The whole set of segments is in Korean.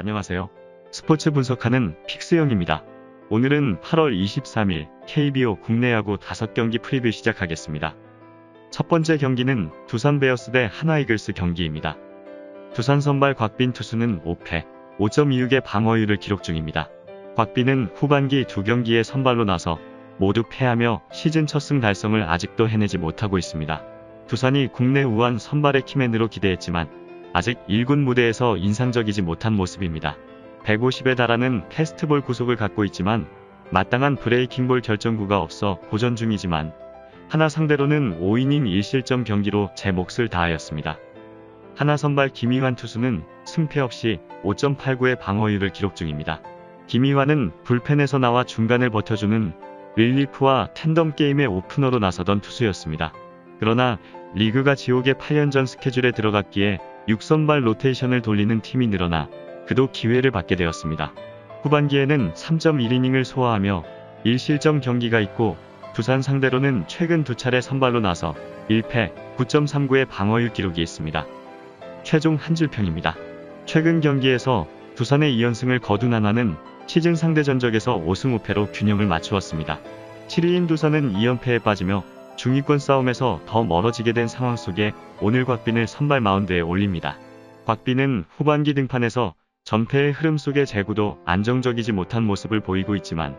안녕하세요. 스포츠 분석하는 픽스영입니다. 오늘은 8월 23일 KBO 국내 야구 5경기 프리뷰 시작하겠습니다. 첫 번째 경기는 두산 베어스 대 하나 이글스 경기입니다. 두산 선발 곽빈 투수는 5패, 5.26의 방어율을 기록 중입니다. 곽빈은 후반기 2경기에 선발로 나서 모두 패하며 시즌 첫 승 달성을 아직도 해내지 못하고 있습니다. 두산이 국내 우한 선발의 키맨으로 기대했지만 아직 1군 무대에서 인상적이지 못한 모습입니다. 150에 달하는 패스트볼 구속을 갖고 있지만 마땅한 브레이킹볼 결정구가 없어 고전 중이지만 하나 상대로는 5이닝 1실점 경기로 제 몫을 다하였습니다. 하나 선발 김희환 투수는 승패 없이 5.89의 방어율을 기록 중입니다. 김희환은 불펜에서 나와 중간을 버텨주는 릴리프와 텐덤 게임의 오프너로 나서던 투수였습니다. 그러나 리그가 지옥의 8연전 스케줄에 들어갔기에 6선발 로테이션을 돌리는 팀이 늘어나 그도 기회를 받게 되었습니다. 후반기에는 3.1이닝을 소화하며 1실점 경기가 있고 두산 상대로는 최근 2차례 선발로 나서 1패 9.39의 방어율 기록이 있습니다. 최종 한 줄평입니다. 최근 경기에서 두산의 2연승을 거둔 하나는 시즌 상대 전적에서 5승 5패로 균형을 맞추었습니다. 7위인 두산은 2연패에 빠지며 중위권 싸움에서 더 멀어지게 된 상황 속에 오늘 곽빈을 선발 마운드에 올립니다. 곽빈은 후반기 등판에서 전패의 흐름 속에 제구도 안정적이지 못한 모습을 보이고 있지만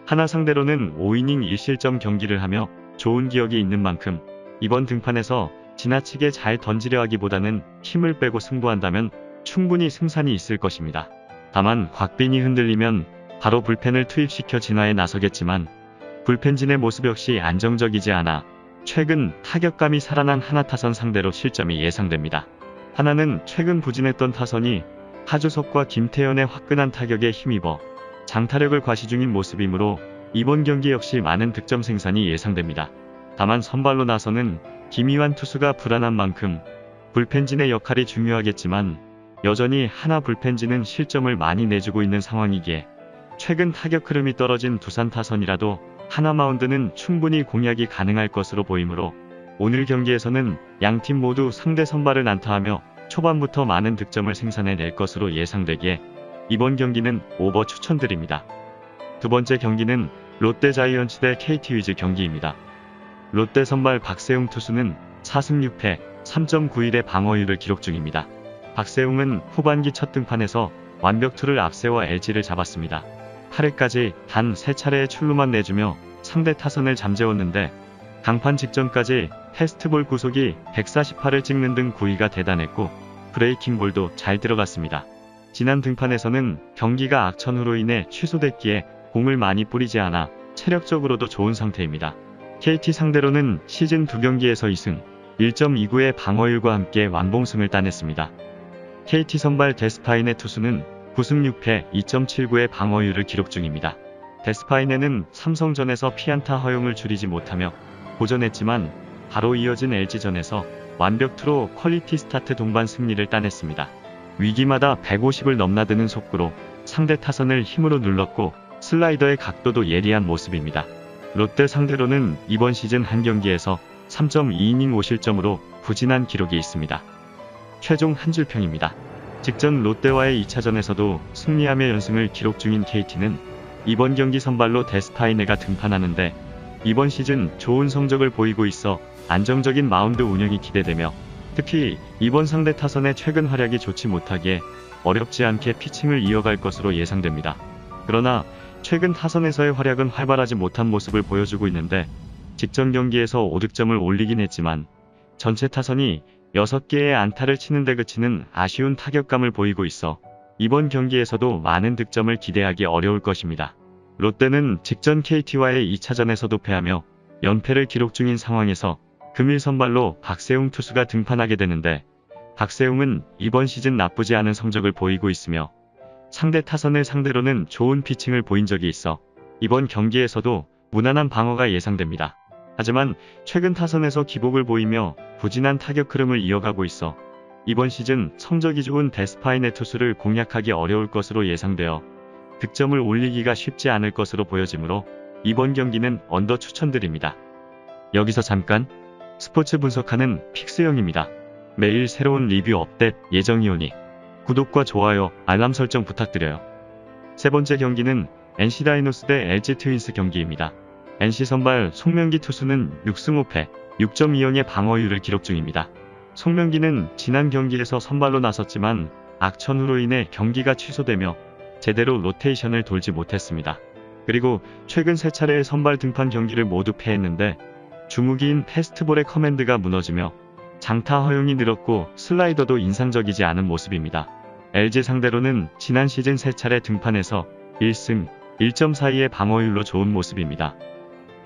하나 상대로는 5이닝 1실점 경기를 하며 좋은 기억이 있는 만큼 이번 등판에서 지나치게 잘 던지려 하기보다는 힘을 빼고 승부한다면 충분히 승산이 있을 것입니다. 다만 곽빈이 흔들리면 바로 불펜을 투입시켜 진화에 나서겠지만 불펜진의 모습 역시 안정적이지 않아 최근 타격감이 살아난 하나 타선 상대로 실점이 예상됩니다. 하나는 최근 부진했던 타선이 하주석과 김태현의 화끈한 타격에 힘입어 장타력을 과시 중인 모습이므로 이번 경기 역시 많은 득점 생산이 예상됩니다. 다만 선발로 나서는 김희환 투수가 불안한 만큼 불펜진의 역할이 중요하겠지만 여전히 하나 불펜진은 실점을 많이 내주고 있는 상황이기에 최근 타격 흐름이 떨어진 두산 타선이라도 하나 마운드는 충분히 공략이 가능할 것으로 보이므로 오늘 경기에서는 양팀 모두 상대 선발을 난타하며 초반부터 많은 득점을 생산해낼 것으로 예상되기에 이번 경기는 오버 추천드립니다. 두 번째 경기는 롯데 자이언츠 대 KT 위즈 경기입니다. 롯데 선발 박세웅 투수는 4승 6패 3.91의 방어율을 기록 중입니다. 박세웅은 후반기 첫 등판에서 완벽투를 앞세워 LG를 잡았습니다. 8회까지 단 3차례의 출루만 내주며 상대 타선을 잠재웠는데 강판 직전까지 패스트볼 구속이 148을 찍는 등 구위가 대단했고 브레이킹볼도 잘 들어갔습니다. 지난 등판에서는 경기가 악천후로 인해 취소됐기에 공을 많이 뿌리지 않아 체력적으로도 좋은 상태입니다. KT 상대로는 시즌 2경기에서 2승 1.29의 방어율과 함께 완봉승을 따냈습니다. KT 선발 데스파인의 투수는 9승 6패 2.79의 방어율을 기록 중입니다. 데스파이네는 삼성전에서 피안타 허용을 줄이지 못하며 고전했지만 바로 이어진 LG전에서 완벽투로 퀄리티 스타트 동반 승리를 따냈습니다. 위기마다 150을 넘나드는 속구로 상대 타선을 힘으로 눌렀고 슬라이더의 각도도 예리한 모습입니다. 롯데 상대로는 이번 시즌 한 경기에서 3.2이닝 5실점으로 부진한 기록이 있습니다. 최종 한 줄평입니다. 직전 롯데와의 2차전에서도 승리하며 연승을 기록 중인 KT는 이번 경기 선발로 데스파이네가 등판하는데 이번 시즌 좋은 성적을 보이고 있어 안정적인 마운드 운영이 기대되며 특히 이번 상대 타선의 최근 활약이 좋지 못하기에 어렵지 않게 피칭을 이어갈 것으로 예상됩니다. 그러나 최근 타선에서의 활약은 활발하지 못한 모습을 보여주고 있는데 직전 경기에서 5득점을 올리긴 했지만 전체 타선이 6개의 안타를 치는데 그치는 아쉬운 타격감을 보이고 있어 이번 경기에서도 많은 득점을 기대하기 어려울 것입니다. 롯데는 직전 KT와의 2차전에서도 패하며 연패를 기록 중인 상황에서 금일 선발로 박세웅 투수가 등판하게 되는데 박세웅은 이번 시즌 나쁘지 않은 성적을 보이고 있으며 상대 타선을 상대로는 좋은 피칭을 보인 적이 있어 이번 경기에서도 무난한 방어가 예상됩니다. 하지만 최근 타선에서 기복을 보이며 부진한 타격 흐름을 이어가고 있어 이번 시즌 성적이 좋은 데스파인의 투수를 공략하기 어려울 것으로 예상되어 득점을 올리기가 쉽지 않을 것으로 보여지므로 이번 경기는 언더 추천드립니다. 여기서 잠깐 스포츠 분석하는 픽스영입니다. 매일 새로운 리뷰 업데이트 예정이오니 구독과 좋아요, 알람 설정 부탁드려요. 세 번째 경기는 NC 다이노스 대 LG 트윈스 경기입니다. NC 선발 송명기 투수는 6승 5패, 6.20의 방어율을 기록 중입니다. 송명기는 지난 경기에서 선발로 나섰지만 악천후로 인해 경기가 취소되며 제대로 로테이션을 돌지 못했습니다. 그리고 최근 세 차례의 선발 등판 경기를 모두 패했는데 주무기인 패스트볼의 커맨드가 무너지며 장타 허용이 늘었고 슬라이더도 인상적이지 않은 모습입니다. LG 상대로는 지난 시즌 세 차례 등판에서 1승 1.42의 방어율로 좋은 모습입니다.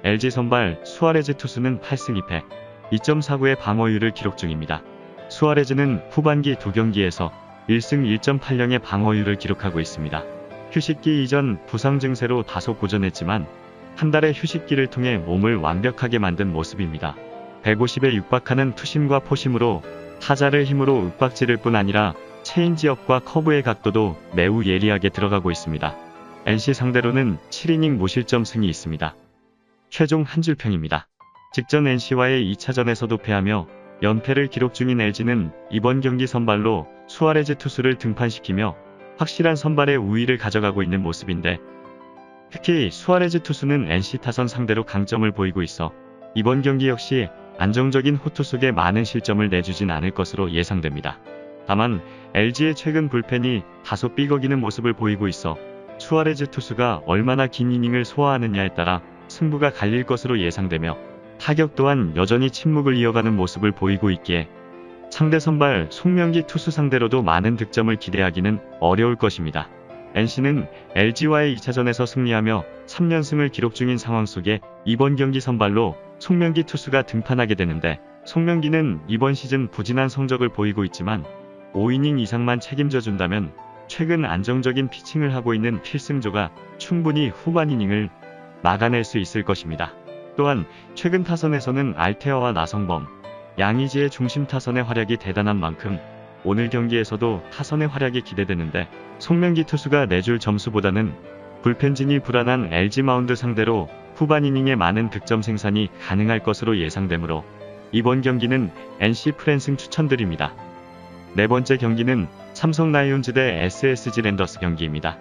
LG 선발 수아레즈 투수는 8승 2패, 2.49의 방어율을 기록 중입니다. 수아레즈는 후반기 두 경기에서 1승 1.80의 방어율을 기록하고 있습니다. 휴식기 이전 부상 증세로 다소 고전했지만 한 달의 휴식기를 통해 몸을 완벽하게 만든 모습입니다. 150에 육박하는 투심과 포심으로 타자를 힘으로 윽박지를 뿐 아니라 체인지업과 커브의 각도도 매우 예리하게 들어가고 있습니다. NC 상대로는 7이닝 무실점 승이 있습니다. 최종 한 줄평입니다. 직전 NC와의 2차전에서도 패하며 연패를 기록 중인 LG는 이번 경기 선발로 수아레즈 투수를 등판시키며 확실한 선발의 우위를 가져가고 있는 모습인데 특히 수아레즈 투수는 NC 타선 상대로 강점을 보이고 있어 이번 경기 역시 안정적인 호투 속에 많은 실점을 내주진 않을 것으로 예상됩니다. 다만 LG의 최근 불펜이 다소 삐걱이는 모습을 보이고 있어 수아레즈 투수가 얼마나 긴 이닝을 소화하느냐에 따라 승부가 갈릴 것으로 예상되며 타격 또한 여전히 침묵을 이어가는 모습을 보이고 있기에 상대 선발 송명기 투수 상대로도 많은 득점을 기대하기는 어려울 것입니다. NC는 LG와의 2차전에서 승리하며 3연승을 기록 중인 상황 속에 이번 경기 선발로 송명기 투수가 등판하게 되는데 송명기는 이번 시즌 부진한 성적을 보이고 있지만 5이닝 이상만 책임져 준다면 최근 안정적인 피칭을 하고 있는 필승조가 충분히 후반 이닝을 막아낼 수 있을 것입니다. 또한 최근 타선에서는 알테어와 나성범, 양의지의 중심 타선의 활약이 대단한 만큼 오늘 경기에서도 타선의 활약이 기대되는데 송명기 투수가 내줄 점수보다는 불펜진이 불안한 LG 마운드 상대로 후반 이닝에 많은 득점 생산이 가능할 것으로 예상되므로 이번 경기는 NC 프랜승 추천드립니다. 네 번째 경기는 삼성 라이온즈 대 SSG 랜더스 경기입니다.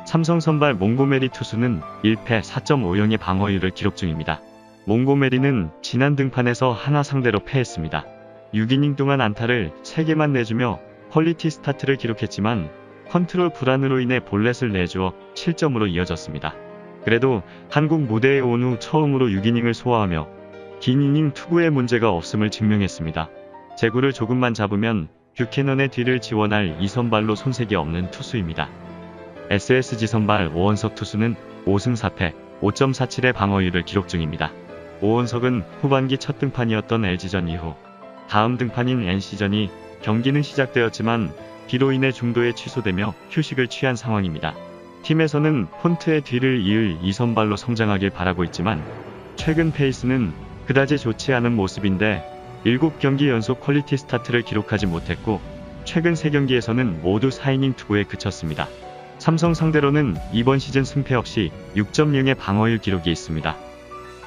삼성 선발 몽고메리 투수는 1패 4.50의 방어율을 기록 중입니다. 몽고메리는 지난 등판에서 하나 상대로 패했습니다. 6이닝 동안 안타를 3개만 내주며 퀄리티 스타트를 기록했지만 컨트롤 불안으로 인해 볼넷을 내주어 7점으로 이어졌습니다. 그래도 한국 무대에 온 후 처음으로 6이닝을 소화하며 긴 이닝 투구에 문제가 없음을 증명했습니다. 제구를 조금만 잡으면 뷰캐넌의 뒤를 지원할 이 선발로 손색이 없는 투수입니다. SSG 선발 오원석 투수는 5승 4패, 5.47의 방어율을 기록 중입니다. 오원석은 후반기 첫 등판이었던 LG전 이후 다음 등판인 NC전이 경기는 시작되었지만 비로 인해 중도에 취소되며 휴식을 취한 상황입니다. 팀에서는 폰트의 뒤를 이을 이 선발로 성장하길 바라고 있지만 최근 페이스는 그다지 좋지 않은 모습인데 7경기 연속 퀄리티 스타트를 기록하지 못했고 최근 3경기에서는 모두 4이닝 투구에 그쳤습니다. 삼성 상대로는 이번 시즌 승패 없이 6.0의 방어율 기록이 있습니다.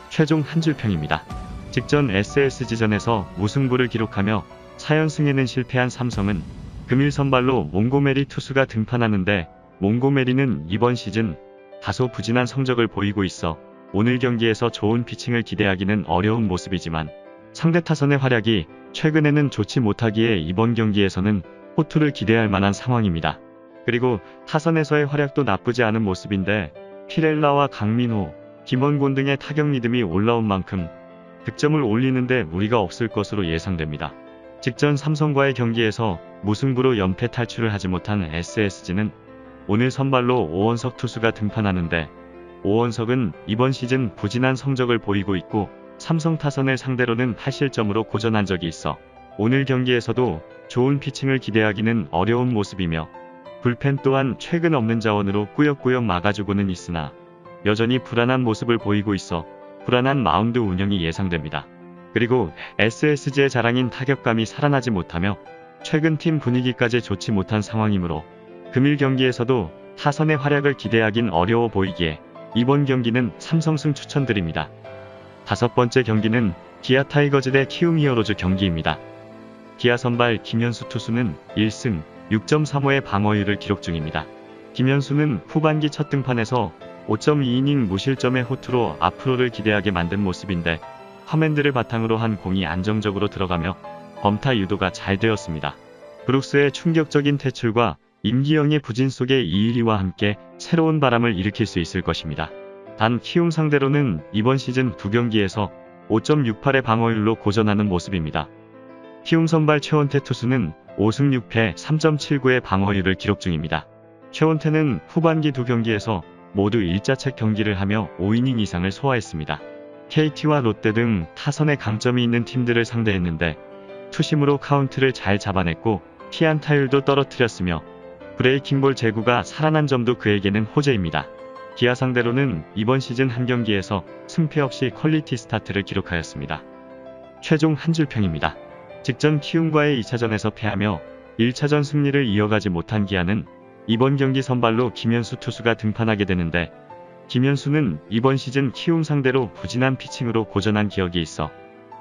최종 한 줄평입니다. 직전 SSG전에서 무승부를 기록하며 4연승에는 실패한 삼성은 금일 선발로 몽고메리 투수가 등판하는데 몽고메리는 이번 시즌 다소 부진한 성적을 보이고 있어 오늘 경기에서 좋은 피칭을 기대하기는 어려운 모습이지만 상대 타선의 활약이 최근에는 좋지 못하기에 이번 경기에서는 호투를 기대할 만한 상황입니다. 그리고 타선에서의 활약도 나쁘지 않은 모습인데 피렐라와 강민호, 김원곤 등의 타격 리듬이 올라온 만큼 득점을 올리는데 무리가 없을 것으로 예상됩니다. 직전 삼성과의 경기에서 무승부로 연패 탈출을 하지 못한 SSG는 오늘 선발로 오원석 투수가 등판하는데 오원석은 이번 시즌 부진한 성적을 보이고 있고 삼성 타선을 상대로는 8실점으로 고전한 적이 있어 오늘 경기에서도 좋은 피칭을 기대하기는 어려운 모습이며 불펜 또한 최근 없는 자원으로 꾸역꾸역 막아주고는 있으나 여전히 불안한 모습을 보이고 있어 불안한 마운드 운영이 예상됩니다. 그리고 SSG의 자랑인 타격감이 살아나지 못하며 최근 팀 분위기까지 좋지 못한 상황이므로 금일 경기에서도 타선의 활약을 기대하긴 어려워 보이기에 이번 경기는 삼성승 추천드립니다. 다섯 번째 경기는 기아 타이거즈 대 키움 히어로즈 경기입니다. 기아 선발 김현수 투수는 1승 6.35의 방어율을 기록 중입니다. 김현수는 후반기 첫 등판에서 5.2이닝 무실점의 호투로 앞으로를 기대하게 만든 모습인데 커맨드를 바탕으로 한 공이 안정적으로 들어가며 범타 유도가 잘 되었습니다. 브룩스의 충격적인 퇴출과 임기영의 부진 속의 이일이와 함께 새로운 바람을 일으킬 수 있을 것입니다. 단 키움 상대로는 이번 시즌 2경기에서 5.68의 방어율로 고전하는 모습입니다. 키움 선발 최원태 투수는 5승 6패 3.79의 방어율을 기록 중입니다. 최원태는 후반기 2경기에서 모두 1자책 경기를 하며 5이닝 이상을 소화했습니다. KT와 롯데 등 타선에 강점이 있는 팀들을 상대했는데 투심으로 카운트를 잘 잡아냈고 피안타율도 떨어뜨렸으며 브레이킹볼 제구가 살아난 점도 그에게는 호재입니다. 기아 상대로는 이번 시즌 한 경기에서 승패 없이 퀄리티 스타트를 기록하였습니다. 최종 한 줄평입니다. 직전 키움과의 2차전에서 패하며 1차전 승리를 이어가지 못한 기아는 이번 경기 선발로 김현수 투수가 등판하게 되는데 김현수는 이번 시즌 키움 상대로 부진한 피칭으로 고전한 기억이 있어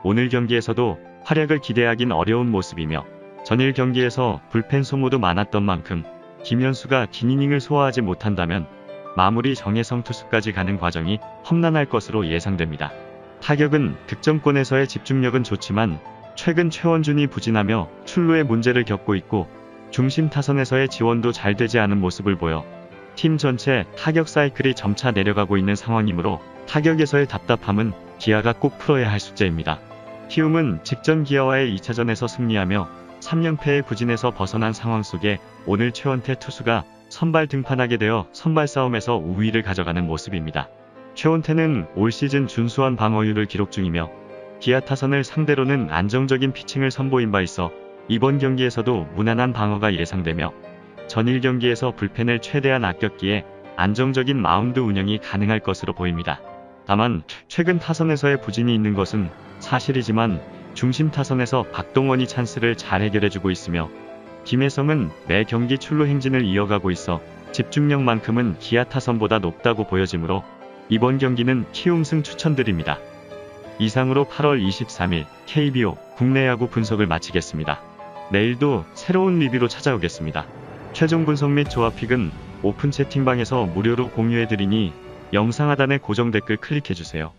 오늘 경기에서도 활약을 기대하긴 어려운 모습이며 전일 경기에서 불펜 소모도 많았던 만큼 김현수가 긴 이닝을 소화하지 못한다면 마무리 정혜성 투수까지 가는 과정이 험난할 것으로 예상됩니다. 타격은 득점권에서의 집중력은 좋지만 최근 최원준이 부진하며 출루에 문제를 겪고 있고 중심 타선에서의 지원도 잘 되지 않은 모습을 보여 팀 전체 타격 사이클이 점차 내려가고 있는 상황이므로 타격에서의 답답함은 기아가 꼭 풀어야 할 숙제입니다. 키움은 직전 기아와의 2차전에서 승리하며 3연패의 부진에서 벗어난 상황 속에 오늘 최원태 투수가 선발 등판하게 되어 선발 싸움에서 우위를 가져가는 모습입니다. 최원태는 올 시즌 준수한 방어율을 기록 중이며 기아 타선을 상대로는 안정적인 피칭을 선보인 바 있어 이번 경기에서도 무난한 방어가 예상되며 전일 경기에서 불펜을 최대한 아꼈기에 안정적인 마운드 운영이 가능할 것으로 보입니다. 다만 최근 타선에서의 부진이 있는 것은 사실이지만 중심 타선에서 박동원이 찬스를 잘 해결해주고 있으며 김혜성은 매 경기 출루 행진을 이어가고 있어 집중력만큼은 기아 타선보다 높다고 보여지므로 이번 경기는 키움승 추천드립니다. 이상으로 8월 23일 KBO 국내 야구 분석을 마치겠습니다. 내일도 새로운 리뷰로 찾아오겠습니다. 최종 분석 및 조합픽은 오픈 채팅방에서 무료로 공유해드리니 영상 하단의 고정 댓글 클릭해주세요.